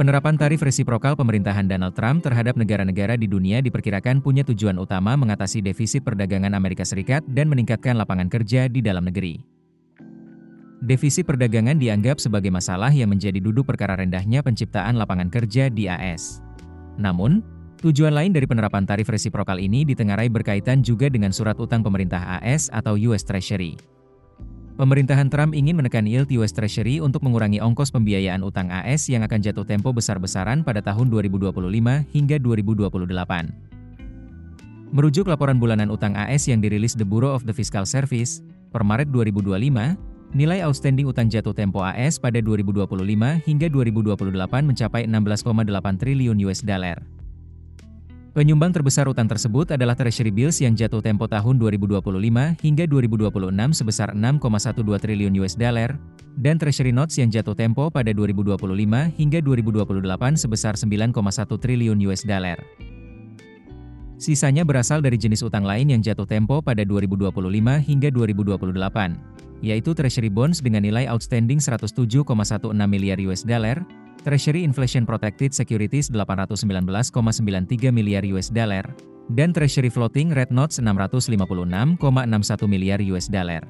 Penerapan tarif resiprokal pemerintahan Donald Trump terhadap negara-negara di dunia diperkirakan punya tujuan utama mengatasi defisit perdagangan Amerika Serikat dan meningkatkan lapangan kerja di dalam negeri. Defisit perdagangan dianggap sebagai masalah yang menjadi duduk perkara rendahnya penciptaan lapangan kerja di AS. Namun, tujuan lain dari penerapan tarif resiprokal ini ditengarai berkaitan juga dengan surat utang pemerintah AS atau US Treasury. Pemerintahan Trump ingin menekan yield US Treasury untuk mengurangi ongkos pembiayaan utang AS yang akan jatuh tempo besar-besaran pada tahun 2025 hingga 2028. Merujuk laporan bulanan utang AS yang dirilis The Bureau of the Fiscal Service, per Maret 2025, nilai outstanding utang jatuh tempo AS pada 2025 hingga 2028 mencapai 16,8 triliun US dollar. Penyumbang terbesar utang tersebut adalah Treasury Bills yang jatuh tempo tahun 2025 hingga 2026 sebesar 6,12 triliun US dollar, dan Treasury Notes yang jatuh tempo pada 2025 hingga 2028 sebesar 9,1 triliun US dollar. Sisanya berasal dari jenis utang lain yang jatuh tempo pada 2025 hingga 2028, yaitu Treasury Bonds dengan nilai outstanding 107,16 miliar US dollar, Treasury Inflation Protected Securities 819,93 miliar US dollar, dan Treasury Floating Rate Notes 656,61 miliar US dollar.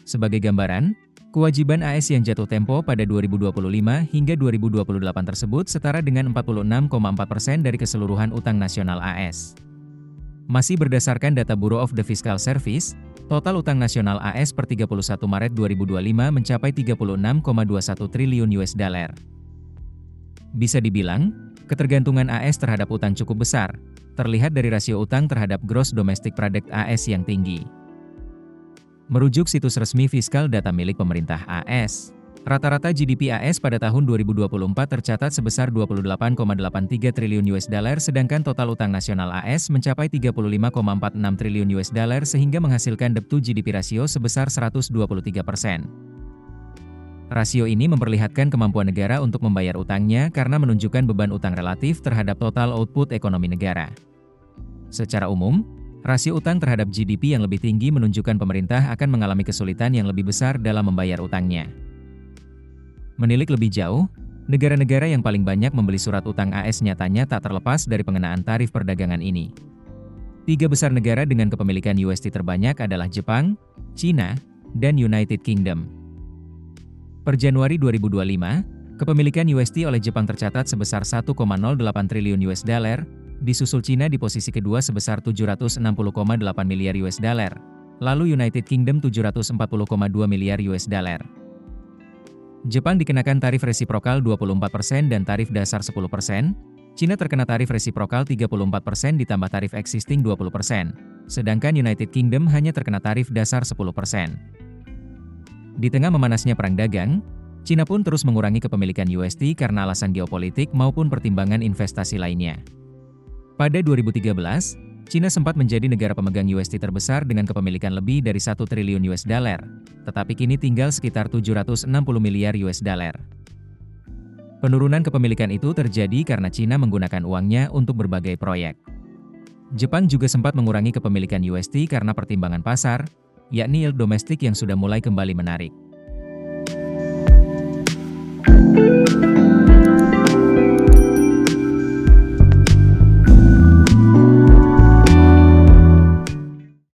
Sebagai gambaran, kewajiban AS yang jatuh tempo pada 2025 hingga 2028 tersebut setara dengan 46,4% dari keseluruhan utang nasional AS. Masih berdasarkan data Bureau of the Fiscal Service, total utang nasional AS per 31 Maret 2025 mencapai 36,21 triliun US dollar. Bisa dibilang, ketergantungan AS terhadap utang cukup besar, terlihat dari rasio utang terhadap Gross Domestic Product AS yang tinggi. Merujuk situs resmi fiskal data milik pemerintah AS, rata-rata GDP AS pada tahun 2024 tercatat sebesar 28,83 triliun US dollar sedangkan total utang nasional AS mencapai 35,46 triliun US dollar sehingga menghasilkan debt to GDP rasio sebesar 123%. Rasio ini memperlihatkan kemampuan negara untuk membayar utangnya karena menunjukkan beban utang relatif terhadap total output ekonomi negara. Secara umum, rasio utang terhadap GDP yang lebih tinggi menunjukkan pemerintah akan mengalami kesulitan yang lebih besar dalam membayar utangnya. Menilik lebih jauh, negara-negara yang paling banyak membeli surat utang AS nyatanya tak terlepas dari pengenaan tarif perdagangan ini. 3 besar negara dengan kepemilikan USD terbanyak adalah Jepang, China, dan United Kingdom. Per Januari 2025, kepemilikan USD oleh Jepang tercatat sebesar 1,08 triliun US dollar, disusul China di posisi kedua sebesar 760,8 miliar US dollar, lalu United Kingdom 740,2 miliar US dollar. Jepang dikenakan tarif resiprokal 24% dan tarif dasar 10%, China terkena tarif resiprokal 34% ditambah tarif existing 20%, sedangkan United Kingdom hanya terkena tarif dasar 10%. Di tengah memanasnya perang dagang, China pun terus mengurangi kepemilikan USD karena alasan geopolitik maupun pertimbangan investasi lainnya. Pada 2013, China sempat menjadi negara pemegang USD terbesar dengan kepemilikan lebih dari 1 triliun US dollar, tetapi kini tinggal sekitar 760 miliar US dollar. Penurunan kepemilikan itu terjadi karena China menggunakan uangnya untuk berbagai proyek. Jepang juga sempat mengurangi kepemilikan USD karena pertimbangan pasar, yakni yield domestik yang sudah mulai kembali menarik.